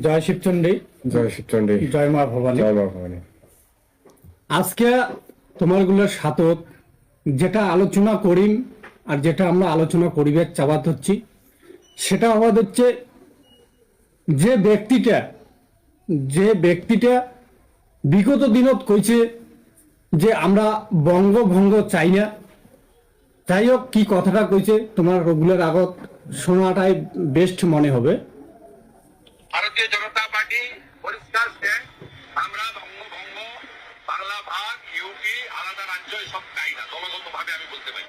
জয় শিবচন্ডী, জয় শিবচন্ডী, জয় মা ভবানী। জয় মা ভবানী। আজকে তোমারগুলোর সাথক যেটা আলোচনা করিম আর যেটা আমরা আলোচনা করিবার চাবাত হচ্ছি, সেটা আবাদ হচ্ছে যে ব্যক্তিটা বিগত দিনত কইছে যে আমরা বঙ্গভঙ্গ চাই না। যাই হোক, কি কথাটা কইছে তোমার ওগুলোর আগত শোনাটাই বেস্ট মনে হবে। ভারতীয় জনতা পার্টি পরিষ্কার আমরা বঙ্গভঙ্গ, বাংলা ভাগ, ইউপি, আলাদা রাজ্য এসব চাই না। দলগত ভাবে আমি বলতে পারি।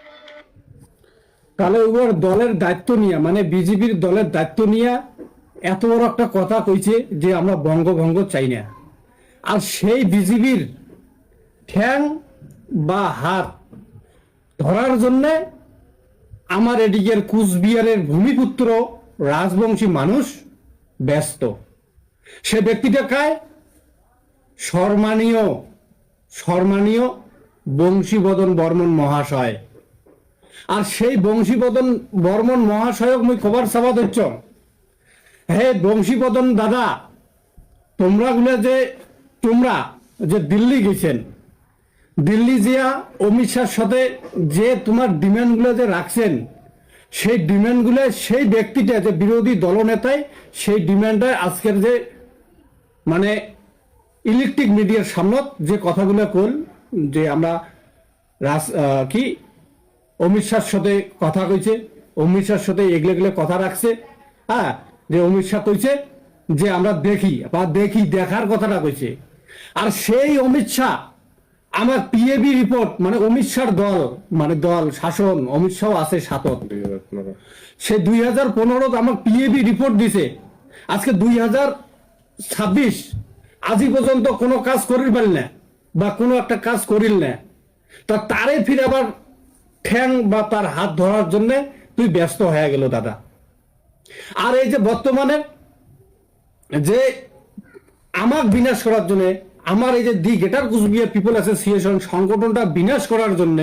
তাহলে ওর দলের দায়িত্ব নিয়ে, মানে বিজেপির দলের দায়িত্ব নিয়ে এত বড় একটা কথা কইছে যে আমরা বঙ্গভঙ্গ চাই না। আর সেই বিজেপির ঠ্যাং বা হাত ধরার জন্যে আমার এদিকের কুচবিহারের ভূমিপুত্র রাজবংশী মানুষ ব্যস্ত। সে ব্যক্তিটা কায়? সম্মানীয় বংশীবদন বর্মন মহাশয়। আর সেই বংশীবদন বর্মন মহাশয়ক মুই খবর সাবাদ হচ্ছ, হে বংশীবদন দাদা, তোমরা যে দিল্লি গেছেন, দিল্লি জিয়া অমিত শাহর সাথে যে তোমার ডিমান্ডগুলো যে রাখছেন, সেই ডিমান্ডগুলো সেই ব্যক্তিটা যে বিরোধী দলনেতায় সেই ডিমান্ডটা আজকের যে মানে ইলেকট্রিক মিডিয়ার সামনত যে কথাগুলো কল যে আমরা অমিত শাহর সাথে কথা কইছে, অমিত শাহর সাথে এগুলো কথা রাখছে। হ্যাঁ, যে অমিত শাহ কইছে যে আমরা দেখার কথাটা কইছে। আর সেই অমিত শাহ আমার পিএবি রিপোর্ট, মানে অমিত শাহর দল শাসন, অমিত শাহ আছে সাতত, সে 2015 আমার পিএবি রিপোর্ট দিছে। আজকে 2026 আজি পর্যন্ত কোনো কাজ করিল পারিল না, বা কোনো একটা কাজ করিল না। তা তারে ফিরে আবার ঠ্যাং বা তার হাত ধরার জন্য তুই ব্যস্ত হয়ে গেল দাদা। আর এই যে বর্তমানে যে আমাক বিনাশ করার জন্য, আমার এই যে the greater Coochbehar people association সংগঠনটা বিনাশ করার জন্য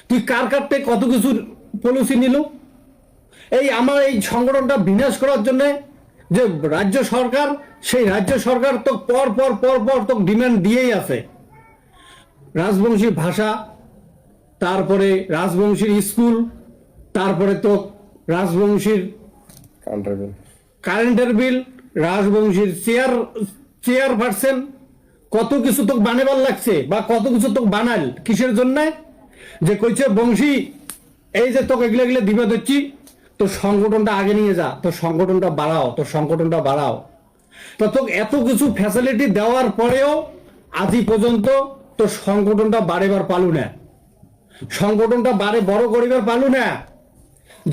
তুই কার কাটতে কত কিছুর পলিসি নিল। এই আমার এই সংগঠনটা বিনাশ করার জন্য যে রাজ্য সরকার, সেই রাজ্য সরকার তো পর তো ডিমান্ড দিয়েই আছে। রাজবংশী ভাষা, তারপরে রাজবংশীর স্কুল, তারপরে তো রাজবংশীর কারেন্টের বিল, রাজবংশীর চেয়ার পারছেন, কত কিছু তো বানাবার লাগছে, বা কত কিছু তো বানাল কিসের জন্য? যে কইছে বংশী এই যে তোকে এগুলো দিবে দিচ্ছি, তোর সংগঠনটা আগে নিয়ে যা, তোর সংগঠনটা বাড়াও। তো তোকে এত কিছু ফ্যাসিলিটি দেওয়ার পরেও আজ পর্যন্ত তোর সংগঠনটা বাড়েবার পালু না, সংগঠনটা বড় করিবার পালু না।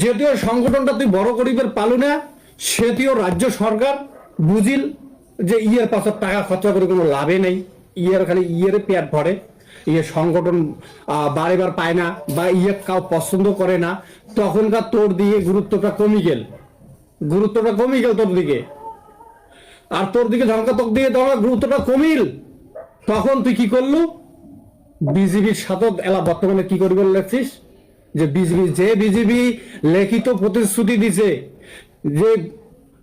যেটিও সংগঠনটা তুই বড় করিবার পালু না, সেটিও রাজ্য সরকার বুঝিল যে ইয়ের পাশে টাকা খরচা করে কোনো লাভে নেই, খালি পেট ভরে, সংগঠন বাড়েবার পায় না, বা কাউ পছন্দ করে না। তখনকার তোর দিকে গুরুত্বটা কমে গেল তোর দিকে, আর তোর দিকে গুরুত্বটা কমিল। তখন তুই কি করলু? বিজেপির সাথে এলা বর্তমানে কি করবি লাগছিস? যে বিজেপি লিখিত প্রতিশ্রুতি দিছে, যে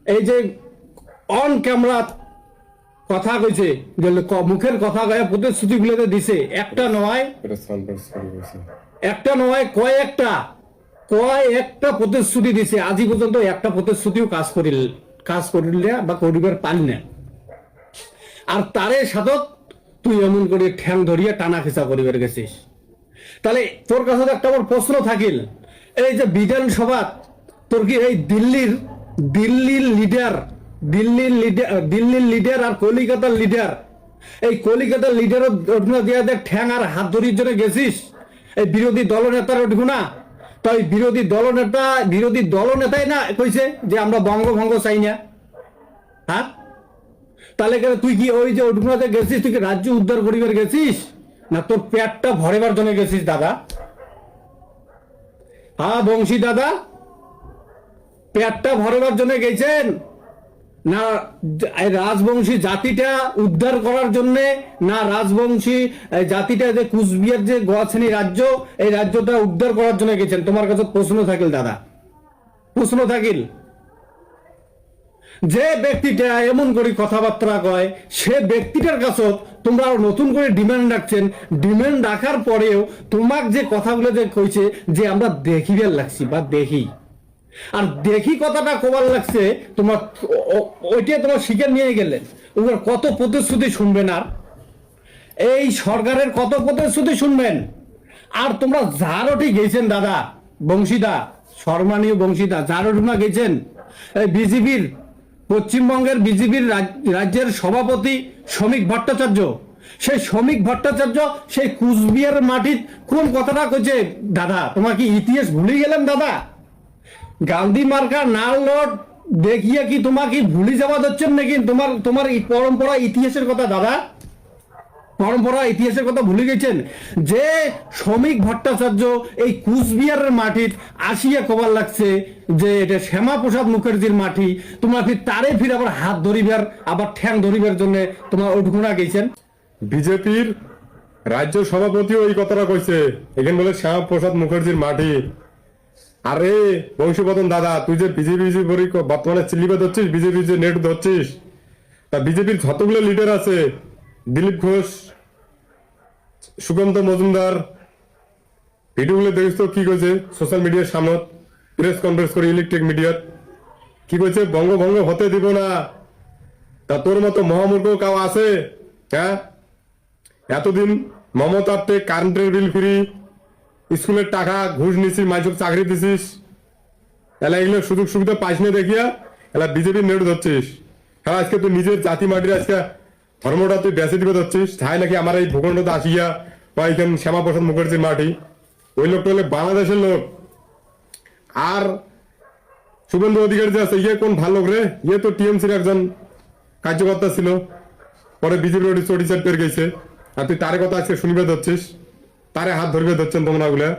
এই যে অন ক্যামেরা কথা কইছে, যে মুখের কথা গায়ে প্রতিশ্রুতি গুলোতে দিছে, একটা নয় কয়েকটা প্রতিশ্রুতি দিছে। আজই পর্যন্ত একটা প্রতিশ্রুতিও কাজ করিল বা করিবার পারি না। আর তারে সাথে তুই এমন করে ঠ্যাং ধরিয়ে টানা খেঁচা করিবার গেছিস। তাহলে তোর কাছে একটা আমার প্রশ্ন থাকিল, এই যে বিধানসভা তোর কি এই দিল্লির লিডার আর কলিকাতার লিডার, এই কলিকাতার লিডারের দিয়া ঠ্যাং আর হাত ধরির জন্য গেছিস এই বিরোধী দলনেতার ওঠুনা। তাই বিরোধী দলনেতাই না কইছে যে আমরা বঙ্গভঙ্গ চাই না। হ্যাঁ, তাহলে তুই কি ওই যে ওঠুনাতে গেছিস, তুই কি রাজ্য উদ্ধার করিবার গেছিস, না তোর পেটটা ভরেবার জন্য গেছিস দাদা? হ্যাঁ বংশী দাদা, পেটটা ভরবার জন্য গেছেন, না রাজবংশী জাতিটা উদ্ধার করার জন্য, না রাজবংশী জাতিটা যে কুচবিহার যে গোয়াশ্রেণী রাজ্য, এই রাজ্যটা উদ্ধার করার জন্য গেছেন? তোমার কাছে প্রশ্ন থাকিল দাদা, প্রশ্ন থাকিল। যে ব্যক্তিটা এমন করে কথাবার্তা কয় সে ব্যক্তিটার কাছে তোমরা আরো নতুন করে ডিমান্ড রাখছেন। ডিমান্ড রাখার পরেও তোমাক যে কথাগুলো যে কইছে যে আমরা দেখিবার লাগছি বা দেখি, আর দেখি কথাটা কবার লাগছে তোমার ওইটা তোমার শিকার নিয়ে গেলেন। ওর কত প্রতিশ্রুতি শুনবেন, আর এই সরকারের কত প্রতিশ্রুতি শুনবেন। আর তোমরা জারোটি গেছেন দাদা বংশীদা, সম্মানীয় বংশীদা, জারোটুনা গেছেন এই বিজেপির পশ্চিমবঙ্গের বিজেপির রাজ্যের সভাপতি শ্রমিক ভট্টাচার্য। সেই শ্রমিক ভট্টাচার্য সেই কুচবিহারের মাটির কোন কথাটা কইছে দাদা? তোমার কি ইতিহাস ভুলে গেলেন দাদা? গান্ধী মার্কা নাল নোট দেখিয়ে কি তোমাকে ভুলে যাওয়া যাচ্ছেন নাকি? তোমার এই পরম্পরা ইতিহাসের কথা দাদা, পরম্পরা ইতিহাসের কথা ভুলে গেছেন? যে শ্রমিক ভট্টাচার্য এই কুচবিহারের মাটির আসিয়া কবার লাগছে যে এটা শ্যামাপ্রসাদ মুখার্জির মাটি, তোমরা ফির তারে ফির আবার হাত ধরিবার আবার ঠ্যাং ধরিবার জন্য তোমার ওঠুনা গেছেন। বিজেপির রাজ্য সভাপতিও এই কথাটা কইছে, এখানে বলে শ্যামাপ্রসাদ মুখার্জির মাটি। আরে বংশীবদন দাদা, তুই যে বিজেপি বর্তমানে চিল্লিপে ধরছিস, বিজেপি যে নেট ধরছিস, তা বিজেপির যতগুলো লিডার আছে, দিলীপ ঘোষ, সুকান্ত মজুমদার, ভিডিওগুলো দেখিস তো কি কইছে সোশ্যাল মিডিয়ার সামনে প্রেস কনফারেন্স করে ইলেকট্রিক মিডিয়ার কি কইছে, বঙ্গভঙ্গ হতে দিব না। তা তোর মতো মহামূর্খ কাউ আছে? হ্যাঁ, এতদিন মমতার তে কারেন্টের বিল ফ্রি, স্কুলের টাকা ঘুষ নিছিস, মাইসব চাকরি দিছিস, এলা এগুলো সুযোগ সুবিধা পাইস না দেখিয়া এলা বিজেপির নেট ধরছিস। হ্যাঁ, আজকে তুই নিজের জাতি মাটির আজকে ধর্মটা তুই বেঁচে দিবে ধরছিস। তাই নাকি আমার এই ভূখণ্ডটা আসিয়া বা এখানে শ্যামাপ্রসাদ মুখার্জির মাটি, ওই লোকটা হলে বাংলাদেশের লোক। আর শুভেন্দু অধিকারী যে আছে, ইয়ে কোন ভালো লোক রে? ইয়ে তো টিএমসির একজন কার্যকর্তা ছিল, পরে বিজেপির চটিচার পেয়ে গেছে। আর তুই তার কথা আজকে শুনিবে ধরছিস, তারে হাত ধরবে ধরছেন তোমরা গুলা।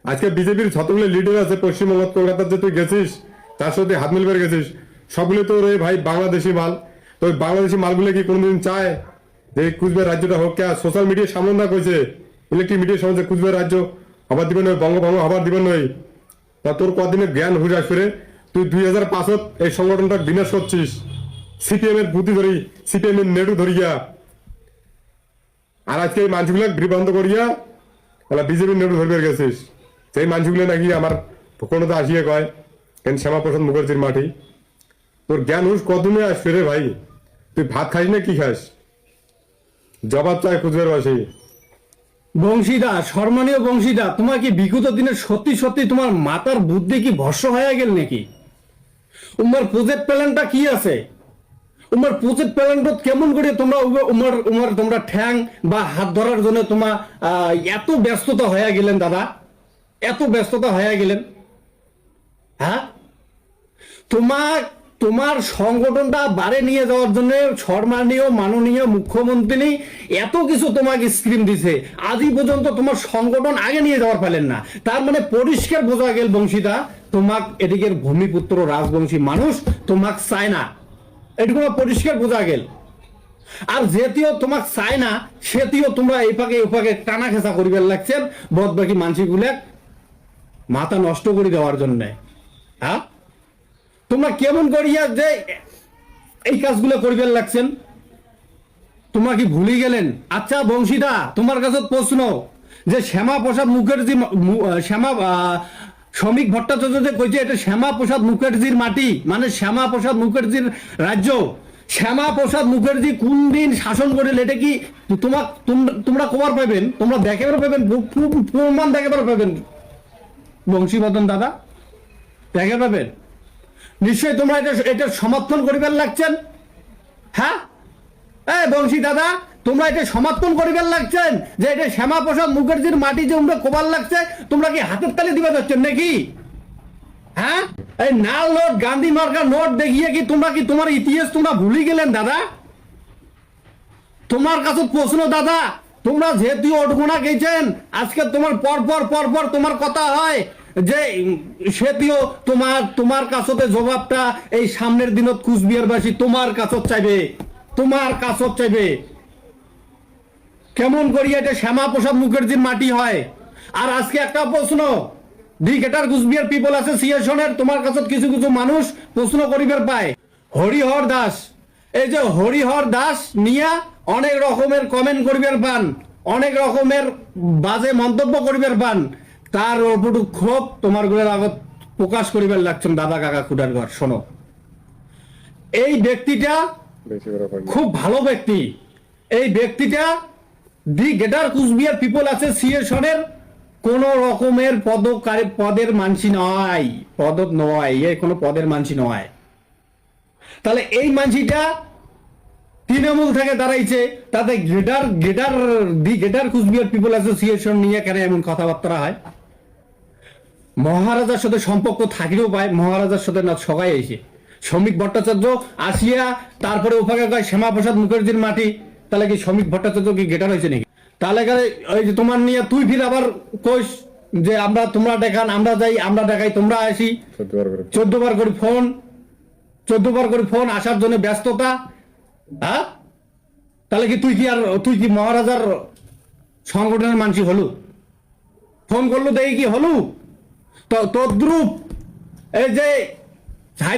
আজকে বিজেপির যতগুলো লিডার আছে পশ্চিমবঙ্গ কলকাতার যে তুই গেছিস, তার সাথে হাত মিলবে গেছিস, সবগুলো তো রে ভাই বাংলাদেশি মাল। তো ওই বাংলাদেশি মালগুলো কি কোনোদিন চায় যে কুচবিহার রাজ্যটা হোক? কে সোশ্যাল মিডিয়ার সামনে না কইছে, ইলেকট্রিক মিডিয়ার সামনে যে কুচবিহার রাজ্য হবার দিবেন নয়, বঙ্গভঙ্গ হবার দিবেন নয়। তা তোর কদিনের জ্ঞান হুশ আসবে? তুই 2005 এই সংগঠনটা বিনাশ করছিস, সিপিএম এর বুদ্ধি ধরি, সিপিএম এর নেটু ধরিয়া। আর আজকে এই মানুষগুলো বিভ্রান্ত করিয়া বিজেপির নেটু ধরবে গেছিস। সেই মানুষগুলো নাকি আমার ভূখণ্ডতে আসিয়ে কয় কেন শ্যামাপ্রসাদ মুখার্জির মাটি। তোর জ্ঞান হুশ কদিনে আসবে রে ভাই? তুই ভাত খাস না কি খাস? জবাব চায় কুচবিহার বাসী। বংশীদা, সম্মানীয় বংশীদা, তোমার কি বিগত দিনে সত্যি সত্যি তোমার মাতার বুদ্ধি কি ভস্য হয়ে গেল নাকি? উমার প্রজেক্ট প্ল্যানটা কি আছে? উমার প্রজেক্ট প্ল্যানটা কেমন করে তোমরা উমার তোমরা ঠ্যাং বা হাত ধরার জন্য তোমার এত ব্যস্ততা হয়ে গেলেন দাদা, এত ব্যস্ততা হয়ে গেলেন? হ্যাঁ, তোমার সংগঠনটা বারে নিয়ে যাওয়ার জন্য সম্মানীয় মাননীয় মুখ্যমন্ত্রী এত কিছু তোমাকে স্ক্রিম দিছে, আজই পর্যন্ত তোমার সংগঠন আগে নিয়ে যাওয়ার পেলেন না। তার মানে পরিষ্কার বোঝা গেল বংশীদা, তোমাক এদিকের ভূমিপুত্র রাজবংশী মানুষ তোমাক চায় না, এটুকু পরিষ্কার বোঝা গেল। আর যেটিও তোমাক চায় না সেটিও তোমরা এই ফাঁকে ও ফাঁকে টানা খেঁচা করিবার লাগছেন বদ বাকি মানসিকগুলা মাথা নষ্ট করে দেওয়ার জন্য। হ্যাঁ, তোমরা কেমন করিয়া যে এই কাজগুলো করিবার লাগছেন? তোমরা কি ভুলে গেলেন? আচ্ছা বংশীদা, তোমার কাছে প্রশ্ন, যে শ্যামাপ্রসাদ মুখার্জি শ্রমিক ভট্টাচার্য যে কইছে এটা শ্যামাপ্রসাদ মুখার্জির মাটি, মানে শ্যামাপ্রসাদ মুখার্জির রাজ্য, শ্যামাপ্রসাদ মুখার্জি কোন দিন শাসন করেন এটা কি তোমরা কবার পাবেন? তোমরা দেখাবার পাবেন, প্রমাণ দেখাবার পাবেন বংশীবদন দাদা, দেখে পাবেন নিশ্চয়ই। তোমরা এটা সমর্থন করিবার লাগছেন। হ্যাঁ বংশী দাদা, তোমরা এটা সমর্থন করিবার লাগছেন যে এটা শ্যামাপ্রসাদ মুখার্জির মাটি যে তোমরা কোবার লাগছে, তোমরা কি হাতের তালি দিবা যাচ্ছেন নাকি? হ্যাঁ, এই নাল নোট গান্ধী মার্কা নোট দেখিয়ে কি তোমার ইতিহাস তোমরা ভুলে গেলেন দাদা? তোমার কাছে প্রশ্ন দাদা, তোমরা যেহেতু ওটগোনা গেছেন, আজকে তোমার পরপর তোমার কথা হয় যে সেটিও তোমার কাছে জবাবটা এই সামনের দিনত কুচবিহারবাসী তোমার কাছে চাইবে। কেমন করিয়া এটা শ্যামাপ্রসাদ মুখার্জির মাটি হয়? আর আজকে একটা প্রশ্ন, দি গ্রেটার কুচবিহার পিপল অ্যাসোসিয়েশনের তোমার কাছে কিছু মানুষ প্রশ্ন করিবার পায়, হরিহর দাস, এই যে হরিহর দাস নিয়া অনেক রকমের কমেন্ট করিবার পান, অনেক রকমের বাজে মন্তব্য করিবার পান, তার উপর ক্ষোভ তোমার গুলোর আগত প্রকাশ করিবার লাগছেন দাদা কাকা কুডার ঘর। শোনো, এই ব্যক্তিটা বেশি করে পাই। খুব ভালো ব্যক্তি। এই ব্যক্তিটা দি গ্রেটার কুচবিহার পিপল অ্যাসোসিয়েশনের কোন রকমের পদের মানসি নয়, পদ নয়, এ কোনো পদের মানসি নয়। তাহলে এই মানসিটা তৃণমূল থেকে দাঁড়াইছে, তাতে গ্রেটার কুচবিহার পিপল অ্যাসোসিয়েশন নিয়ে কেন এমন কথাবার্তা হয়? মহারাজার সাথে সম্পর্ক থাকিলেও পায়, মহারাজার সাথে না সবাই এসে শ্রমিক ভট্টাচার্য আসিয়া তারপরে ওখানে কয় শ্যামাপ্রসাদ মুখার্জির মাটি, তাহলে কি শ্রমিক ভট্টাচার্য কি গেটার হয়েছে নাকি? তাহলে ওই যে তোমার নিয়ে তুই ফির আবার কোষ যে তোমরা দেখান, আমরা যাই, আমরা দেখাই, তোমরা আসি, 14 বার করে ফোন আসার জন্য ব্যস্ততা। হ্যাঁ, তাহলে কি তুই কি মহারাজার সংগঠনের মানসি হলু? ফোন করলো দেখি কি হলু? তো তদ্রুপ এই যে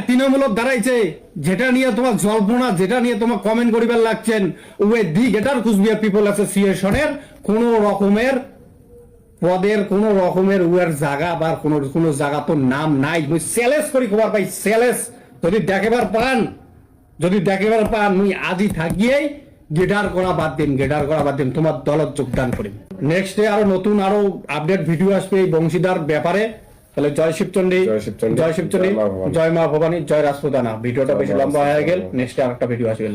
তৃণমূলক দাঁড়াইছে, যেটা নিয়ে তোমার জল্পনা, যেটা নিয়ে তোমার কমেন্ট করিবার লাগছেন, ওই দি গ্রেটার কুচবিহার পিপল অ্যাসোসিয়েশনের কোন রকমের পদের কোন রকমের উয়ার জায়গা বা কোন জায়গা তো নাম নাই। চ্যালেঞ্জ করি খবর পাই, চ্যালেঞ্জ যদি দেখাবার পান মুই আজই থাকিয়েই গেটার করা বাদ দিন, তোমার দলত যোগদান করি। নেক্সট আরো নতুন আরো আপডেট ভিডিও আসবে এই বংশীদার ব্যাপারে। তাহলে জয় শিবচন্ডী, জয় মা ভবানী, জয় রাজপুতানা। ভিডিওটা বেশি লম্বা হয়ে গেল, নেক্সট আরেকটা ভিডিও আসবে।